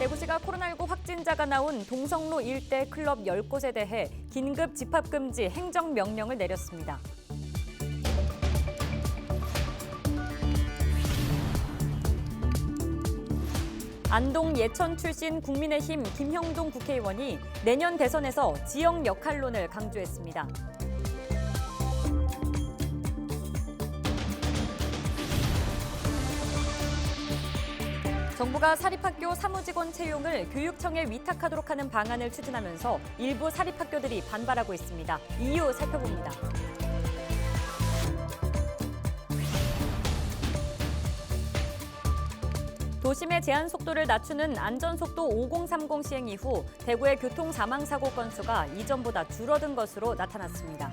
대구시가 코로나19 확진자가 나온 동성로 일대 클럽 10곳에 대해 긴급 집합금지 행정명령을 내렸습니다. 안동 예천 출신 국민의힘 김형동 국회의원이 내년 대선에서 지역 역할론을 강조했습니다. 정부가 사립학교 사무직원 채용을 교육청에 위탁하도록 하는 방안을 추진하면서 일부 사립학교들이 반발하고 있습니다. 이유 살펴봅니다. 도심의 제한 속도를 낮추는 안전속도 5030 시행 이후 대구의 교통 사망사고 건수가 이전보다 줄어든 것으로 나타났습니다.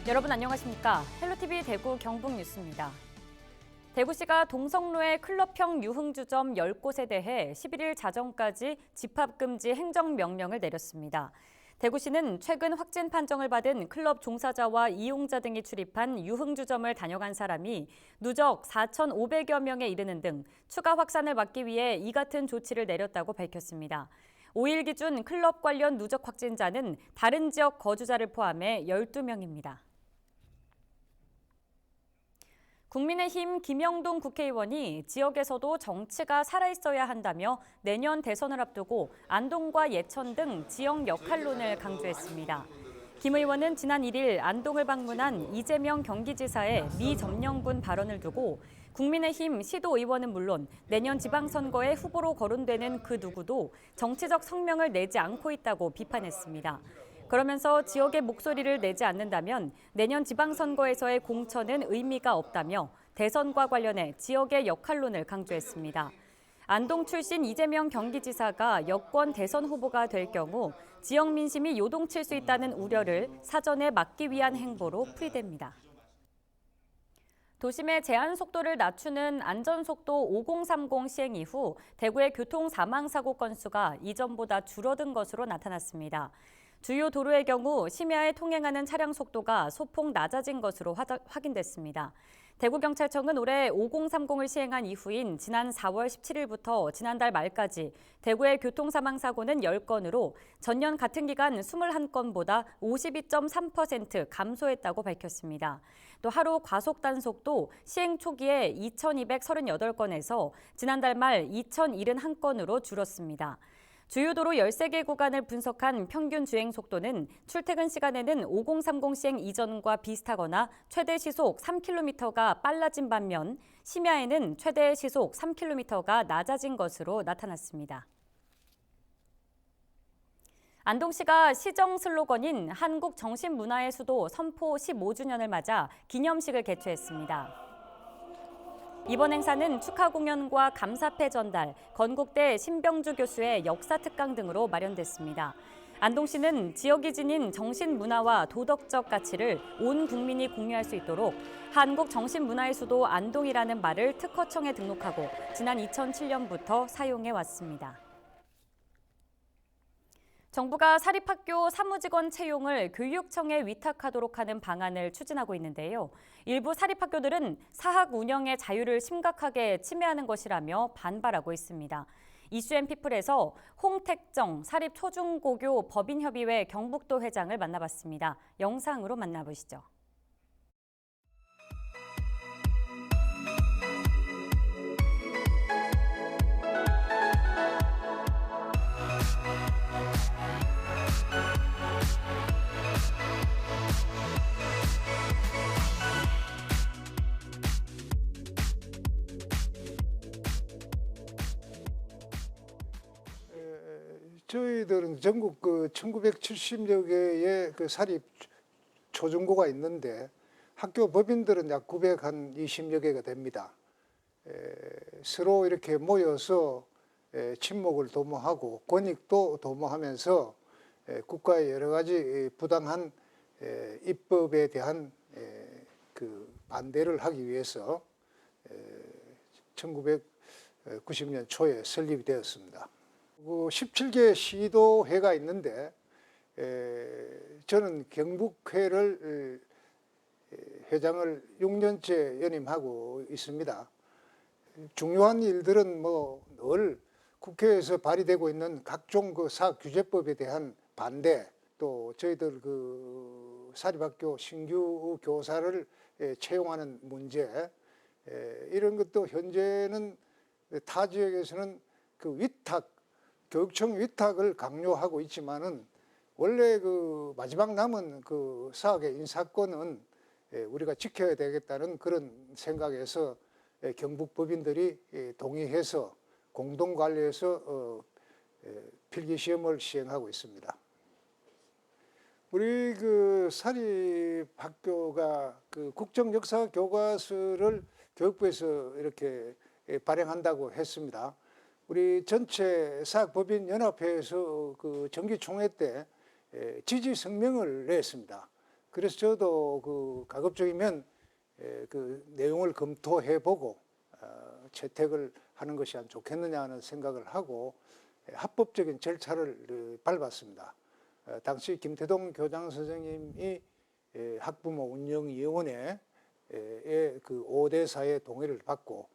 여러분 안녕하십니까? 헬로티비 대구 경북뉴스입니다. 대구시가 동성로의 클럽형 유흥주점 10곳에 대해 11일 자정까지 집합금지 행정명령을 내렸습니다. 대구시는 최근 확진 판정을 받은 클럽 종사자와 이용자 등이 출입한 유흥주점을 다녀간 사람이 누적 4,500여 명에 이르는 등 추가 확산을 막기 위해 이 같은 조치를 내렸다고 밝혔습니다. 5일 기준 클럽 관련 누적 확진자는 다른 지역 거주자를 포함해 12명입니다. 국민의힘 김형동 국회의원이 지역에서도 정치가 살아있어야 한다며 내년 대선을 앞두고 안동과 예천 등 지역 역할론을 강조했습니다. 김 의원은 지난 1일 안동을 방문한 이재명 경기지사의 미점령군 발언을 두고 국민의힘 시도의원은 물론 내년 지방선거에 후보로 거론되는 그 누구도 정치적 성명을 내지 않고 있다고 비판했습니다. 그러면서 지역의 목소리를 내지 않는다면 내년 지방선거에서의 공천은 의미가 없다며 대선과 관련해 지역의 역할론을 강조했습니다. 안동 출신 이재명 경기지사가 여권 대선 후보가 될 경우 지역 민심이 요동칠 수 있다는 우려를 사전에 막기 위한 행보로 풀이됩니다. 도심의 제한 속도를 낮추는 안전속도 5030 시행 이후 대구의 교통 사망사고 건수가 이전보다 줄어든 것으로 나타났습니다. 주요 도로의 경우 심야에 통행하는 차량 속도가 소폭 낮아진 것으로 확인됐습니다. 대구경찰청은 올해 5030을 시행한 이후인 지난 4월 17일부터 지난달 말까지 대구의 교통사망사고는 10건으로 전년 같은 기간 21건보다 52.3% 감소했다고 밝혔습니다. 또 하루 과속단속도 시행 초기에 2,238건에서 지난달 말 2,071건으로 줄었습니다. 주요 도로 13개 구간을 분석한 평균 주행 속도는 출퇴근 시간에는 5030 시행 이전과 비슷하거나 최대 시속 3km가 빨라진 반면 심야에는 최대 시속 3km가 낮아진 것으로 나타났습니다. 안동시가 시정 슬로건인 한국 정신문화의 수도 선포 15주년을 맞아 기념식을 개최했습니다. 이번 행사는 축하 공연과 감사패 전달, 건국대 신병주 교수의 역사 특강 등으로 마련됐습니다. 안동시는 지역이 지닌 정신문화와 도덕적 가치를 온 국민이 공유할 수 있도록 한국 정신문화의 수도 안동이라는 말을 특허청에 등록하고 지난 2007년부터 사용해 왔습니다. 정부가 사립학교 사무직원 채용을 교육청에 위탁하도록 하는 방안을 추진하고 있는데요. 일부 사립학교들은 사학 운영의 자유를 심각하게 침해하는 것이라며 반발하고 있습니다. 이슈앤피플에서 홍택정 사립초중고교 법인협의회 경북도 회장을 만나봤습니다. 영상으로 만나보시죠. 저희들은 전국 1970여 개의 사립 초중고가 있는데 학교 법인들은 약 920여 개가 됩니다. 서로 이렇게 모여서 친목을 도모하고 권익도 도모하면서 국가의 여러 가지 부당한 입법에 대한 반대를 하기 위해서 1990년 초에 설립이 되었습니다. 17개 시도회가 있는데 저는 경북회를 회장을 6년째 연임하고 있습니다. 중요한 일들은 뭐 늘 국회에서 발의되고 있는 각종 그 사학 규제법에 대한 반대, 또 저희들 그 사립학교 신규 교사를 채용하는 문제, 이런 것도 현재는 타 지역에서는 그 위탁, 교육청 위탁을 강요하고 있지만은 원래 그 마지막 남은 그 사학의 인사권은 우리가 지켜야 되겠다는 그런 생각에서 경북 법인들이 동의해서 공동 관리해서 필기 시험을 시행하고 있습니다. 우리 그 사립 학교가 그 국정 역사 교과서를 교육부에서 이렇게 발행한다고 했습니다. 우리 전체 사학법인 연합회에서 그 정기 총회 때 지지 성명을 냈습니다. 그래서 저도 그 가급적이면 그 내용을 검토해 보고 채택을 하는 것이 안 좋겠느냐 하는 생각을 하고 합법적인 절차를 밟았습니다. 당시 김태동 교장 선생님이 학부모 운영위원회의 그 5대4의 동의를 받고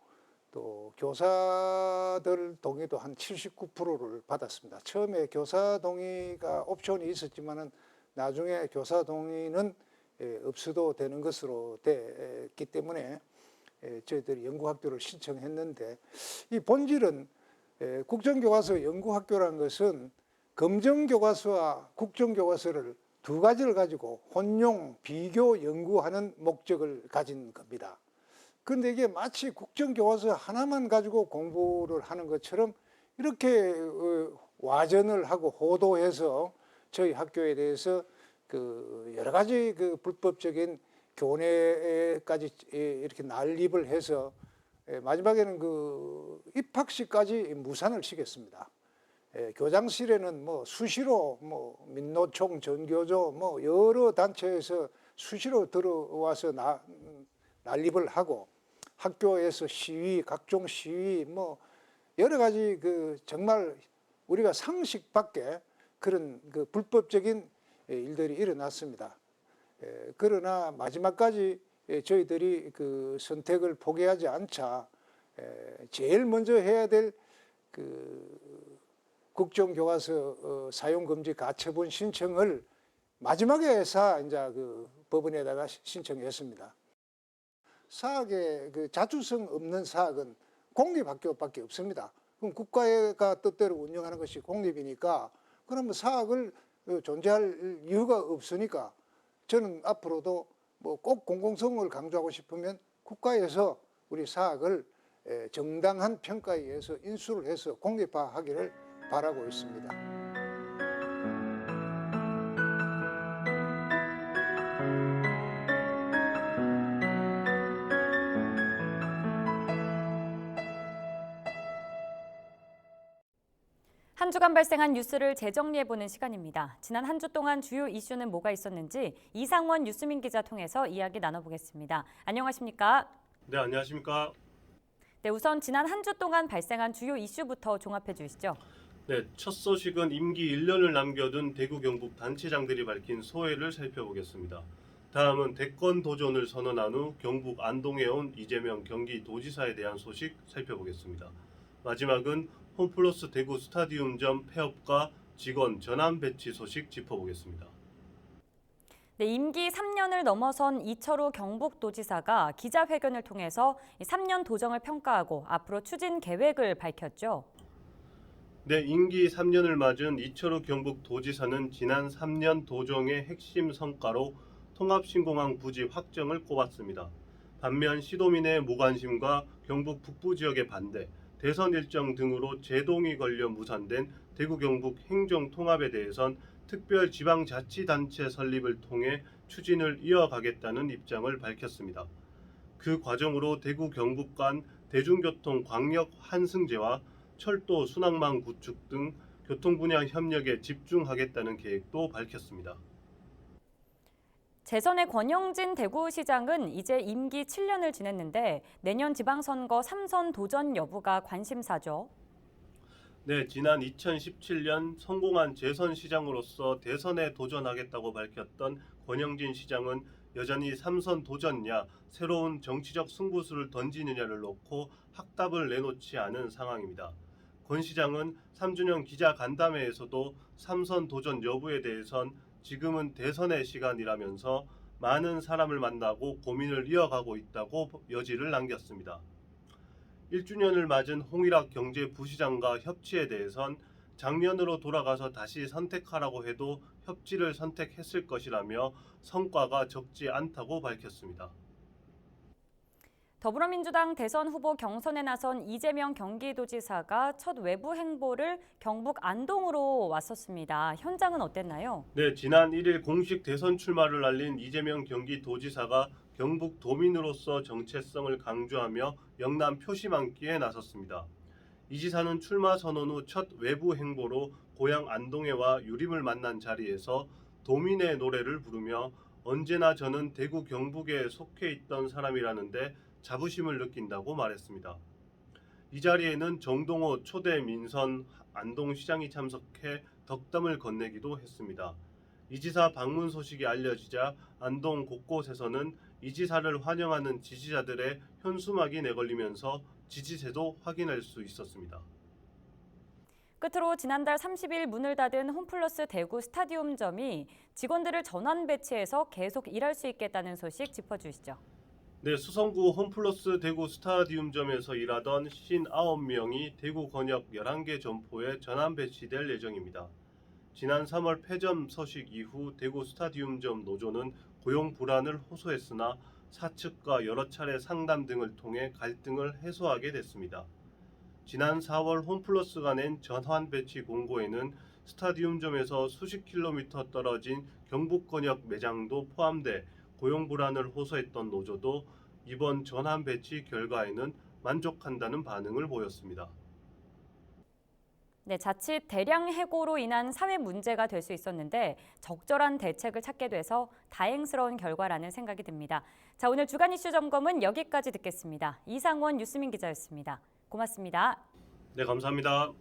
또 교사들 동의도 한 79%를 받았습니다. 처음에 교사 동의가 옵션이 있었지만은 나중에 교사 동의는 없어도 되는 것으로 됐기 때문에 저희들이 연구학교를 신청했는데, 이 본질은 국정교과서 연구학교라는 것은 검정교과서와 국정교과서를 두 가지를 가지고 혼용, 비교, 연구하는 목적을 가진 겁니다. 그런데 이게 마치 국정교과서 하나만 가지고 공부를 하는 것처럼 이렇게 와전을 하고 호도해서 저희 학교에 대해서 그 여러 가지 그 불법적인 교내까지 이렇게 난립을 해서 마지막에는 그 입학식까지 무산을 시켰습니다. 교장실에는 뭐 수시로 뭐 민노총, 전교조 뭐 여러 단체에서 수시로 들어와서 난립을 하고, 학교에서 시위, 각종 시위 뭐 여러 가지 그 정말 우리가 상식 밖에 그런 그 불법적인 일들이 일어났습니다. 그러나 마지막까지 저희들이 그 선택을 포기하지 않자 제일 먼저 해야 될 그 국정교과서 사용금지 가처분 신청을 마지막에 이제 그 법원에다가 신청했습니다. 사학의 그 자주성 없는 사학은 공립학교밖에 없습니다. 그럼 국가가 뜻대로 운영하는 것이 공립이니까 그러면 사학을 존재할 이유가 없으니까 저는 앞으로도 뭐 꼭 공공성을 강조하고 싶으면 국가에서 우리 사학을 정당한 평가에 의해서 인수를 해서 공립화하기를 바라고 있습니다. 한 주간 발생한 뉴스를 재정리해보는 시간입니다. 지난 한 주 동안 주요 이슈는 뭐가 있었는지 이상원 뉴스민 기자 통해서 이야기 나눠보겠습니다. 안녕하십니까? 네, 안녕하십니까? 네, 우선 지난 한 주 동안 발생한 주요 이슈부터 종합해 주시죠. 네, 첫 소식은 임기 1년을 남겨둔 대구 경북 단체장들이 밝힌 소회를 살펴보겠습니다. 다음은 대권 도전을 선언한 후 경북 안동에 온 이재명 경기도지사에 대한 소식 살펴보겠습니다. 마지막은 홈플러스 대구 스타디움점 폐업과 직원 전환 배치 소식 짚어보겠습니다. 네, 임기 3년을 넘어선 이철우 경북도지사가 기자회견을 통해서 3년 도정을 평가하고 앞으로 추진 계획을 밝혔죠. 네, 임기 3년을 맞은 이철우 경북도지사는 지난 3년 도정의 핵심 성과로 통합신공항 부지 확정을 꼽았습니다. 반면 시도민의 무관심과 경북 북부 지역의 반대, 대선 일정 등으로 제동이 걸려 무산된 대구 경북 행정통합에 대해선 특별지방자치단체 설립을 통해 추진을 이어가겠다는 입장을 밝혔습니다. 그 과정으로 대구 경북 간 대중교통 광역 환승제와 철도 순항망 구축 등 교통 분야 협력에 집중하겠다는 계획도 밝혔습니다. 재선의 권영진 대구시장은 이제 임기 7년을 지냈는데 내년 지방선거 3선 도전 여부가 관심사죠. 네, 지난 2017년 성공한 재선시장으로서 대선에 도전하겠다고 밝혔던 권영진 시장은 여전히 3선 도전냐 새로운 정치적 승부수를 던지느냐를 놓고 확답을 내놓지 않은 상황입니다. 권 시장은 3주년 기자 간담회에서도 3선 도전 여부에 대해선 지금은 대선의 시간이라면서 많은 사람을 만나고 고민을 이어가고 있다고 여지를 남겼습니다. 1주년을 맞은 홍일학 경제부시장과 협치에 대해선 작년으로 돌아가서 다시 선택하라고 해도 협치를 선택했을 것이라며 성과가 적지 않다고 밝혔습니다. 더불어민주당 대선 후보 경선에 나선 이재명 경기도지사가 첫 외부 행보를 경북 안동으로 왔었습니다. 현장은 어땠나요? 네, 지난 1일 공식 대선 출마를 알린 이재명 경기도지사가 경북 도민으로서 정체성을 강조하며 영남 표심 안기에 나섰습니다. 이 지사는 출마 선언 후 첫 외부 행보로 고향 안동에와 유림을 만난 자리에서 도민의 노래를 부르며 언제나 저는 대구 경북에 속해 있던 사람이라는데 자부심을 느낀다고 말했습니다. 이 자리에는 정동호 초대 민선 안동시장이 참석해 덕담을 건네기도 했습니다. 이 지사 방문 소식이 알려지자 안동 곳곳에서는 이 지사를 환영하는 지지자들의 현수막이 내걸리면서 지지세도 확인할 수 있었습니다. 끝으로 지난달 30일 문을 닫은 홈플러스 대구 스타디움점이 직원들을 전환 배치해서 계속 일할 수 있겠다는 소식 짚어주시죠. 네, 수성구 홈플러스 대구 스타디움점에서 일하던 59명이 대구 권역 11개 점포에 전환 배치될 예정입니다. 지난 3월 폐점 소식 이후 대구 스타디움점 노조는 고용 불안을 호소했으나 사측과 여러 차례 상담 등을 통해 갈등을 해소하게 됐습니다. 지난 4월 홈플러스가 낸 전환 배치 공고에는 스타디움점에서 수십 킬로미터 떨어진 경북 권역 매장도 포함돼 고용 불안을 호소했던 노조도 이번 전환 배치 결과에는 만족한다는 반응을 보였습니다. 네, 자칫 대량 해고로 인한 사회 문제가 될 수 있었는데 적절한 대책을 찾게 돼서 다행스러운 결과라는 생각이 듭니다. 자, 오늘 주간 이슈 점검은 여기까지 듣겠습니다. 이상원 뉴스민 기자였습니다. 고맙습니다. 네, 감사합니다.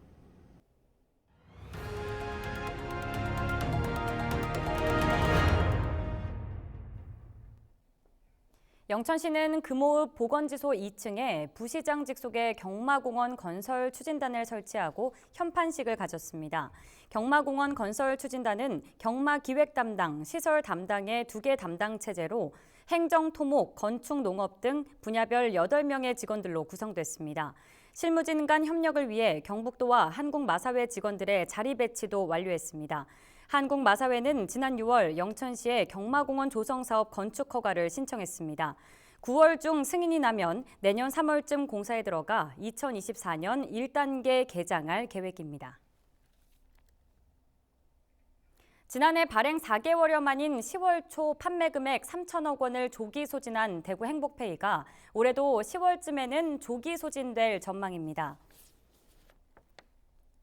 영천시는 금호읍 보건지소 2층에 부시장 직속의 경마공원 건설 추진단을 설치하고 현판식을 가졌습니다. 경마공원 건설 추진단은 경마기획 담당, 시설 담당의 2개 담당 체제로 행정, 토목, 건축, 농업 등 분야별 8명의 직원들로 구성됐습니다. 실무진 간 협력을 위해 경북도와 한국마사회 직원들의 자리 배치도 완료했습니다. 한국마사회는 지난 6월 영천시에 경마공원 조성사업 건축 허가를 신청했습니다. 9월 중 승인이 나면 내년 3월쯤 공사에 들어가 2024년 1단계 개장할 계획입니다. 지난해 발행 4개월여 만인 10월 초 판매 금액 3천억 원을 조기 소진한 대구 행복페이가 올해도 10월쯤에는 조기 소진될 전망입니다.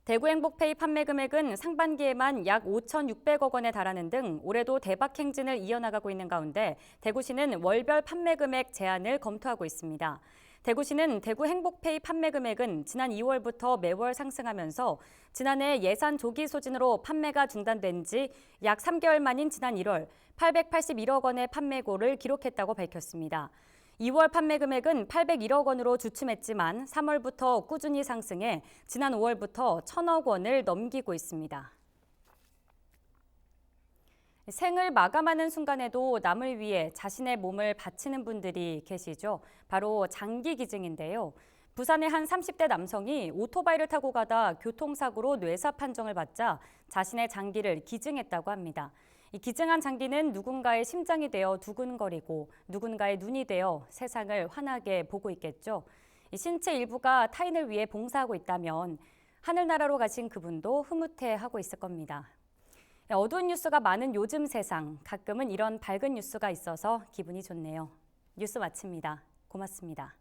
대구 행복페이 판매 금액은 상반기에만 약 5,600억 원에 달하는 등 올해도 대박 행진을 이어나가고 있는 가운데 대구시는 월별 판매 금액 제한을 검토하고 있습니다. 대구시는 대구 행복페이 판매 금액은 지난 2월부터 매월 상승하면서 지난해 예산 조기 소진으로 판매가 중단된 지 약 3개월 만인 지난 1월 881억 원의 판매고를 기록했다고 밝혔습니다. 2월 판매 금액은 801억 원으로 주춤했지만 3월부터 꾸준히 상승해 지난 5월부터 1,000억 원을 넘기고 있습니다. 생을 마감하는 순간에도 남을 위해 자신의 몸을 바치는 분들이 계시죠. 바로 장기기증인데요. 부산의 한 30대 남성이 오토바이를 타고 가다 교통사고로 뇌사 판정을 받자 자신의 장기를 기증했다고 합니다. 이 기증한 장기는 누군가의 심장이 되어 두근거리고 누군가의 눈이 되어 세상을 환하게 보고 있겠죠. 이 신체 일부가 타인을 위해 봉사하고 있다면 하늘나라로 가신 그분도 흐뭇해하고 있을 겁니다. 어두운 뉴스가 많은 요즘 세상, 가끔은 이런 밝은 뉴스가 있어서 기분이 좋네요. 뉴스 마칩니다. 고맙습니다.